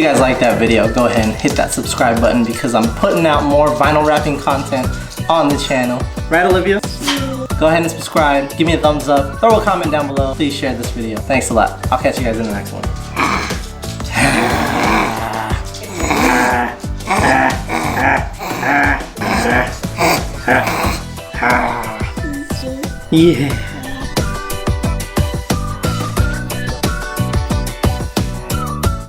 you guys like that video, go ahead and hit that subscribe button because I'm putting out more vinyl wrapping content on the channel. Right, Olivia? Go ahead and subscribe, give me a thumbs up, throw a comment down below, please share this video. Thanks a lot. I'll catch you guys in the next one. Yeah.